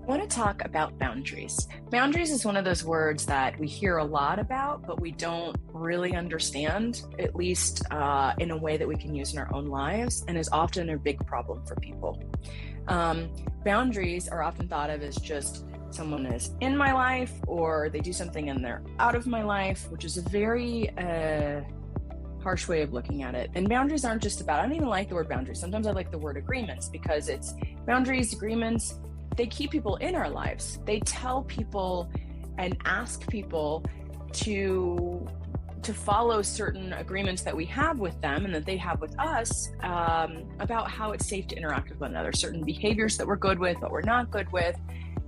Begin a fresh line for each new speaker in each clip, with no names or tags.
I want to talk about boundaries. Boundaries is one of those words that we hear a lot about, but we don't really understand, at least in a way that we can use in our own lives, and is often a big problem for people. Boundaries are often thought of as just someone is in my life or they do something and they're out of my life, which is a very harsh way of looking at it. And boundaries aren't just about, I don't even like the word boundaries. Sometimes I like the word agreements because it's boundaries, agreements, they keep people in our lives. They tell people and ask people to follow certain agreements that we have with them and that they have with us about how it's safe to interact with one another, certain behaviors that we're good with, but we're not good with.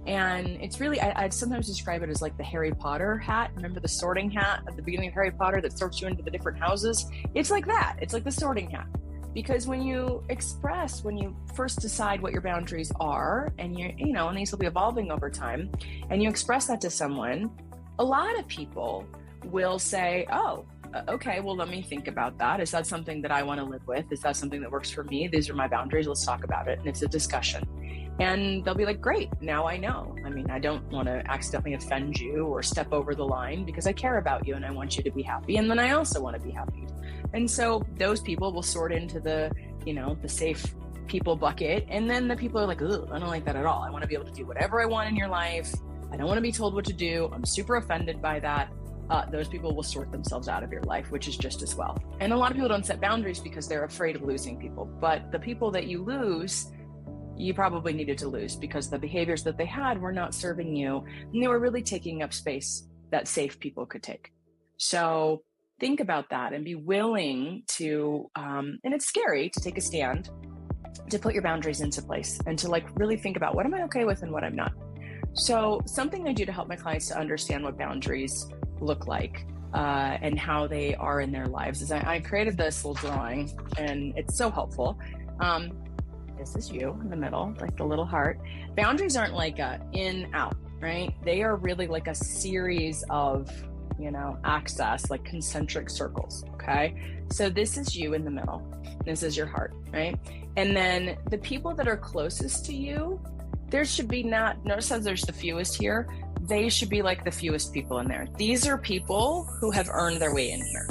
And it's really, I'd sometimes describe it as like the Harry Potter hat. Remember the sorting hat at the beginning of Harry Potter that sorts you into the different houses? It's like that. It's like the sorting hat. Because when you first decide what your boundaries are, and and these will be evolving over time, and you express that to someone, a lot of people will say, oh, okay, well, let me think about that. Is that something that I want to live with? Is that something that works for me? These are my boundaries. Let's talk about it. And it's a discussion. And they'll be like, great, now I know. I mean, I don't want to accidentally offend you or step over the line because I care about you and I want you to be happy. And then I also want to be happy. And so those people will sort into the safe people bucket. And then the people are like, ugh, I don't like that at all. I want to be able to do whatever I want in your life. I don't want to be told what to do. I'm super offended by that. Those people will sort themselves out of your life, which is just as well. And a lot of people don't set boundaries because they're afraid of losing people. But the people that you lose, you probably needed to lose because the behaviors that they had were not serving you. And they were really taking up space that safe people could take. So think about that and be willing to, and it's scary to take a stand, to put your boundaries into place and to really think about what am I okay with and what I'm not. So something I do to help my clients to understand what boundaries look like and how they are in their lives is I created this little drawing and it's so helpful. This is you in the middle, like the little heart. Boundaries aren't like a in, out, right? They are really like a series of, access, like concentric circles, okay? So this is you in the middle. This is your heart, right? And then the people that are closest to you, there should be notice how there's the fewest here. They should be like the fewest people in there. These are people who have earned their way in here.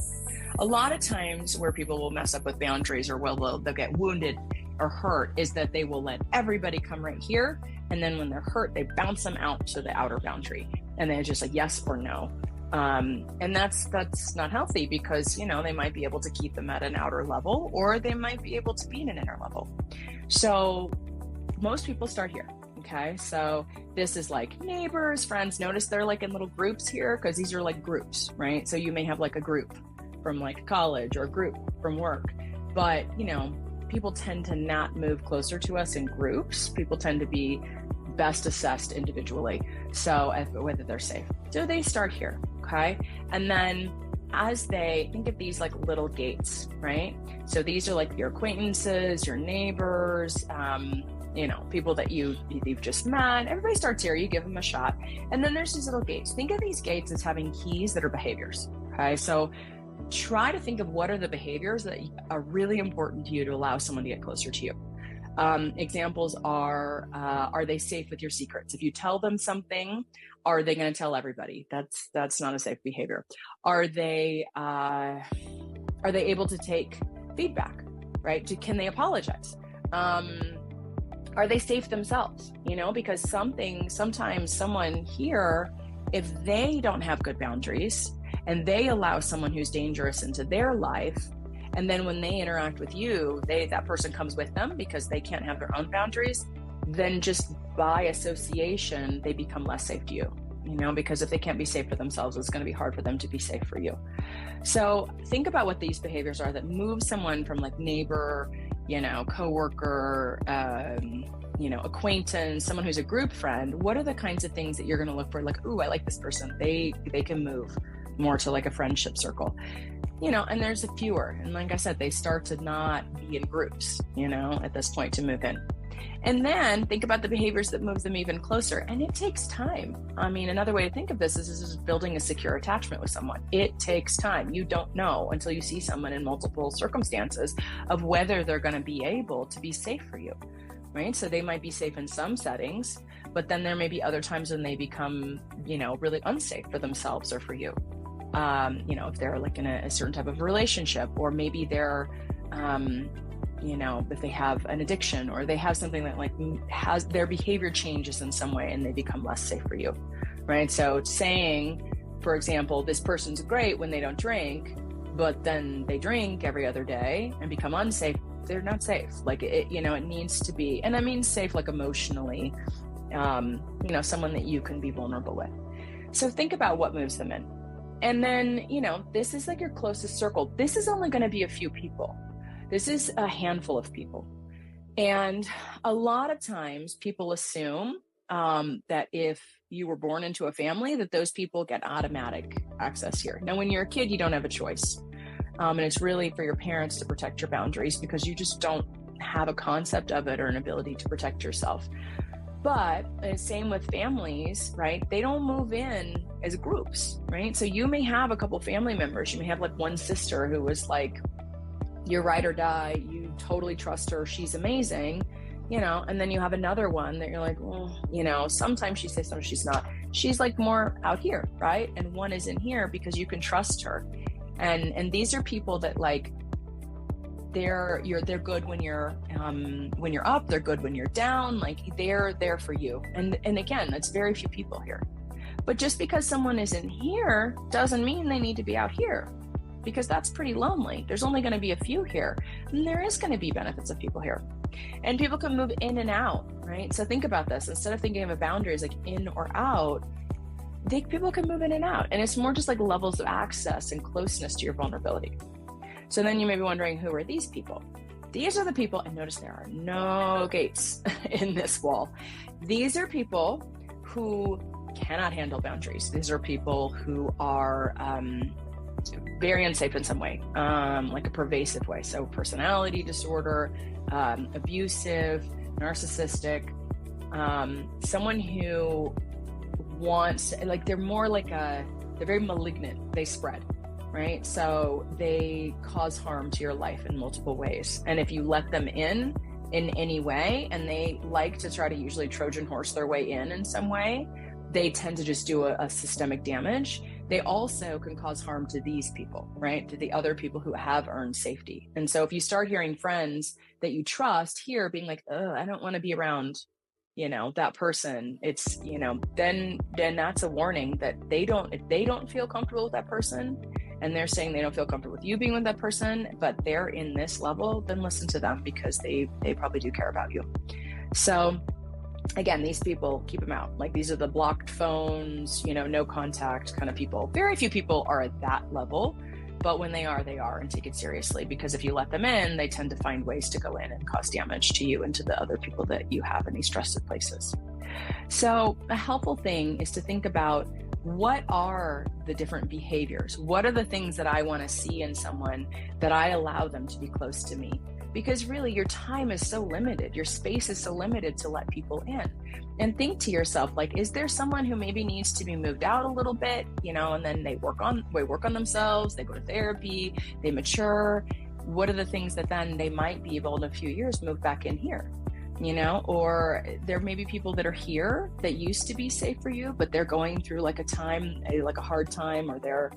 A lot of times where people will mess up with boundaries or they'll get wounded or hurt is that they will let everybody come right here. And then when they're hurt, they bounce them out to the outer boundary. And then it's just like yes or no. And that's not healthy because, they might be able to keep them at an outer level or they might be able to be in an inner level. So most people start here. Okay, so this is like neighbors, friends. Notice they're like in little groups here because these are like groups, right? So you may have like a group from like college or a group from work, but people tend to not move closer to us in groups. People tend to be best assessed individually. So whether they're safe. So they start here, okay? And then as they think of these like little gates, right? So these are like your acquaintances, your neighbors, people that you've just met. Everybody starts here, you give them a shot. And then there's these little gates. Think of these gates as having keys that are behaviors, okay? So try to think of what are the behaviors that are really important to you to allow someone to get closer to you. Examples are they safe with your secrets? If you tell them something, are they going to tell everybody? That's not a safe behavior. Are they able to take feedback, right? Can they apologize? Are they safe themselves? Because sometimes someone here, if they don't have good boundaries and they allow someone who's dangerous into their life, and then when they interact with you, that person comes with them because they can't have their own boundaries, then just by association, they become less safe to you, because if they can't be safe for themselves, it's going to be hard for them to be safe for you. So think about what these behaviors are that move someone from like neighbor, coworker, acquaintance, someone who's a group friend. What are the kinds of things that you're going to look for? Like, ooh, I like this person. They can move more to like a friendship circle, and there's a fewer. And like I said, they start to not be in groups, at this point to move in. And then think about the behaviors that move them even closer. And it takes time. I mean, another way to think of this is building a secure attachment with someone. It takes time. You don't know until you see someone in multiple circumstances of whether they're going to be able to be safe for you. right? So they might be safe in some settings, but then there may be other times when they become, really unsafe for themselves or for you. If they're like in a certain type of relationship, or maybe they're, if they have an addiction, or they have something that like has their behavior changes in some way and they become less safe for you, right? So saying, for example, this person's great when they don't drink, but then they drink every other day and become unsafe, they're not safe. Like it needs to be, and I mean safe, like emotionally, someone that you can be vulnerable with. So think about what moves them in. And then, this is like your closest circle. This is only going to be a few people. This is a handful of people. And a lot of times people assume that if you were born into a family, that those people get automatic access here. Now, when you're a kid, you don't have a choice. And it's really for your parents to protect your boundaries, because you just don't have a concept of it or an ability to protect yourself. But same with families, right? They don't move in as groups, right? So you may have a couple family members. You may have like one sister who was like your ride or die. You totally trust her. She's amazing, and then you have another one that you're like, sometimes she says, sometimes she's not. She's like more out here, right? And one is in here because you can trust her. And these are people that like, they're good when you're up, they're good when you're down, like they're there for you. And again, that's very few people here. But just because someone is in here doesn't mean they need to be out here, because that's pretty lonely. There's only going to be a few here, and there is going to be benefits of people here. And people can move in and out, right? So think about this. Instead of thinking of a boundary as like in or out, people can move in and out. And it's more just like levels of access and closeness to your vulnerability. So then you may be wondering, who are these people? These are the people, and notice there are no gates in this wall. These are people who cannot handle boundaries. These are people who are very unsafe in some way, like a pervasive way. So personality disorder, abusive, narcissistic, someone who wants, like they're more like they're very malignant, they spread, right? So they cause harm to your life in multiple ways. And if you let them in any way, and they like to try to usually Trojan horse their way in some way, they tend to just do a systemic damage. They also can cause harm to these people, right? To the other people who have earned safety. And so if you start hearing friends that you trust here being like, oh, I don't want to be around, that person, it's, then that's a warning that if they don't feel comfortable with that person, and they're saying they don't feel comfortable with you being with that person, but they're in this level, then listen to them, because they probably do care about you. So again, these people, keep them out. Like these are the blocked phones, no contact kind of people. Very few people are at that level, but when they are, and take it seriously, because if you let them in, they tend to find ways to go in and cause damage to you and to the other people that you have in these trusted places. So a helpful thing is to think about, what are the different behaviors? What are the things that I want to see in someone that I allow them to be close to me? Because really your time is so limited, your space is so limited to let people in. And think to yourself, like, is there someone who maybe needs to be moved out a little bit, and then they work on themselves, they go to therapy, they mature. What are the things that then they might be able in a few years move back in here? Or there may be people that are here that used to be safe for you, but they're going through like a hard time, or they're,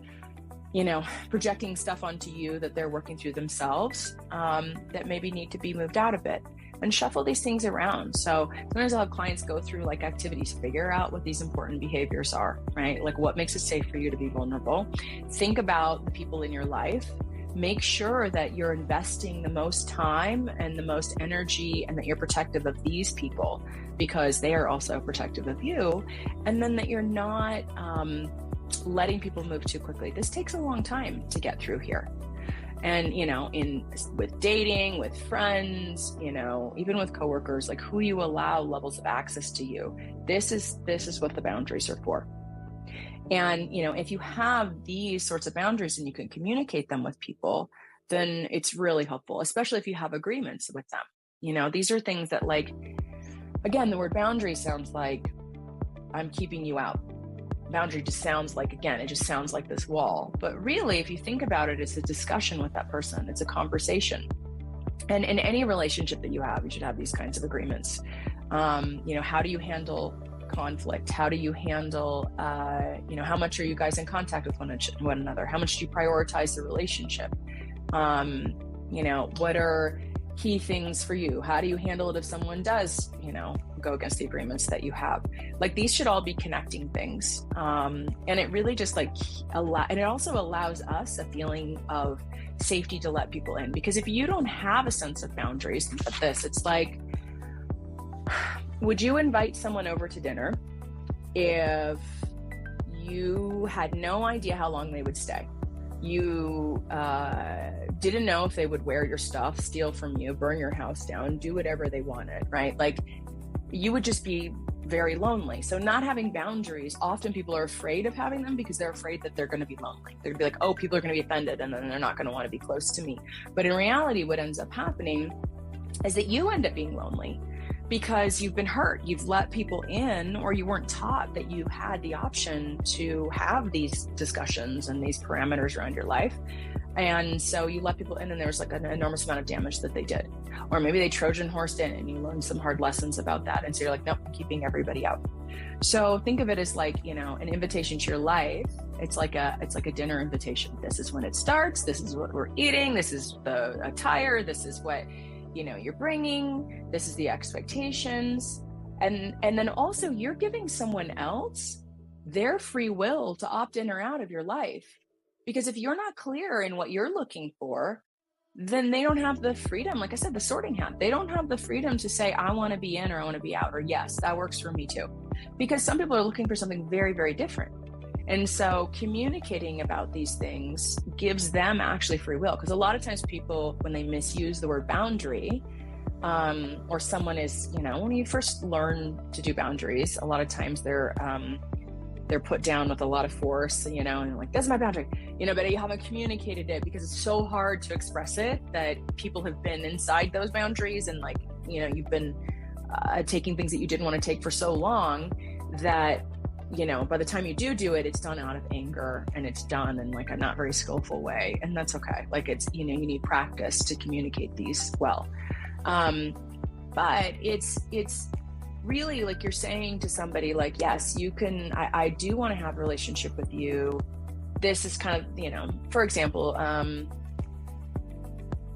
projecting stuff onto you that they're working through themselves, that maybe need to be moved out a bit. And shuffle these things around. So sometimes I'll have clients go through like activities, figure out what these important behaviors are, right? Like what makes it safe for you to be vulnerable. Think about the people in your life. Make sure that you're investing the most time and the most energy, and that you're protective of these people because they are also protective of you. And then that you're not letting people move too quickly. This takes a long time to get through here. And, with dating, with friends, even with coworkers, like who you allow levels of access to you, this is what the boundaries are for. And, if you have these sorts of boundaries and you can communicate them with people, then it's really helpful, especially if you have agreements with them. These are things that, like, again, the word boundary sounds like I'm keeping you out. Boundary just sounds like, again, it just sounds like this wall. But really, if you think about it, it's a discussion with that person. It's a conversation. And in any relationship that you have, you should have these kinds of agreements. How do you handle conflict? How do you handle, how much are you guys in contact with one another? How much do you prioritize the relationship? What are key things for you? How do you handle it if someone does, go against the agreements that you have? Like, these should all be connecting things. And it really just and it also allows us a feeling of safety to let people in. Because if you don't have a sense of boundaries, think of this, it's like, would you invite someone over to dinner if you had no idea how long they would stay? You didn't know if they would wear your stuff, steal from you, burn your house down, do whatever they wanted, right? Like, you would just be very lonely. So not having boundaries, often people are afraid of having them because they're afraid that they're going to be lonely. They're going to be like, oh, people are going to be offended, and then they're not going to want to be close to me. But in reality, what ends up happening is that you end up being lonely because you've been hurt. You've let people in, or you weren't taught that you had the option to have these discussions and these parameters around your life. And so you let people in, and there's like an enormous amount of damage that they did. Or maybe they Trojan horsed in and you learned some hard lessons about that. And so you're like, nope, I'm keeping everybody out. So think of it as like, an invitation to your life. It's like a dinner invitation. This is when it starts. This is what we're eating. This is the attire. This is what, you're bringing. This is the expectations. And then also you're giving someone else their free will to opt in or out of your life. Because if you're not clear in what you're looking for, then they don't have the freedom. Like I said, the sorting hat, they don't have the freedom to say, I want to be in or I want to be out, or yes, that works for me too. Because some people are looking for something very, very different. And so communicating about these things gives them actually free will. Because a lot of times people, when they misuse the word boundary, or someone is, when you first learn to do boundaries, a lot of times they're put down with a lot of force, and like, that's my boundary, but you haven't communicated it because it's so hard to express it, that people have been inside those boundaries, and like, you've been taking things that you didn't want to take for so long that, by the time you do it, it's done out of anger, and it's done in like a not very skillful way. And that's okay. Like, it's, you need practice to communicate these well. But it's really like you're saying to somebody like, yes, you can, I do want to have a relationship with you. This is kind of, for example,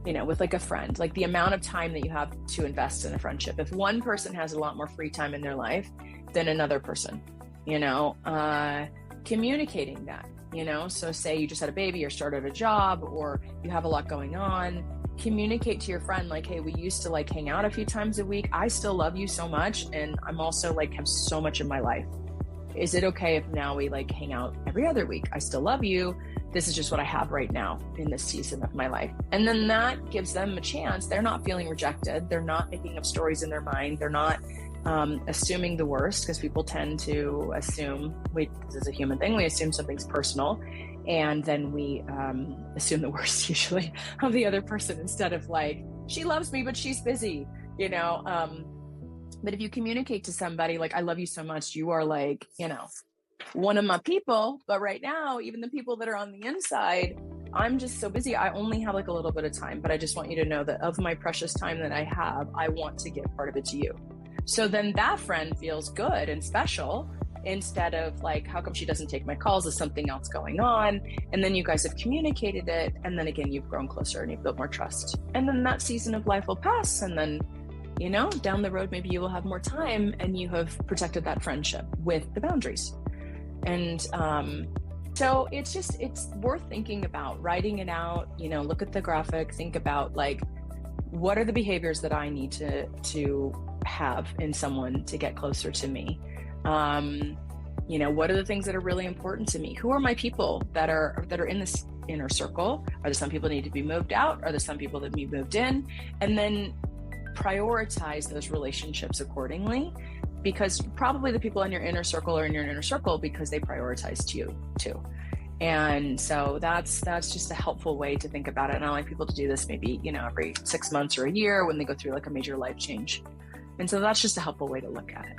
with like a friend, like the amount of time that you have to invest in a friendship. If one person has a lot more free time in their life than another person, communicating that, so say you just had a baby or started a job, or you have a lot going on, communicate to your friend, like, hey, we used to like hang out a few times a week. I still love you so much. And I'm also like, have so much in my life. Is it okay if now we like hang out every other week? I still love you. This is just what I have right now in this season of my life. And then that gives them a chance. They're not feeling rejected. They're not making up stories in their mind. They're not assuming the worst, because people tend to assume, this is a human thing. We assume something's personal, and then we assume the worst usually of the other person, instead of like, she loves me, but she's busy, but if you communicate to somebody like, I love you so much, you are like, one of my people, but right now, even the people that are on the inside, I'm just so busy. I only have like a little bit of time, but I just want you to know that of my precious time that I have, I want to give part of it to you. So then that friend feels good and special, instead of like, how come she doesn't take my calls? Is something else going on? And then you guys have communicated it. And then again, you've grown closer and you've built more trust. And then that season of life will pass. And then, down the road, maybe you will have more time, and you have protected that friendship with the boundaries. And so it's worth thinking about, writing it out, look at the graphic, think about like, what are the behaviors that I need to have in someone to get closer to me? What are the things that are really important to me? Who are my people that are in this inner circle? Are there some people that need to be moved out? Are there some people that need moved in? And then prioritize those relationships accordingly, because probably the people in your inner circle are in your inner circle because they prioritized you too. And so that's just a helpful way to think about it. And I like people to do this maybe, every 6 months or a year when they go through like a major life change. And so that's just a helpful way to look at it.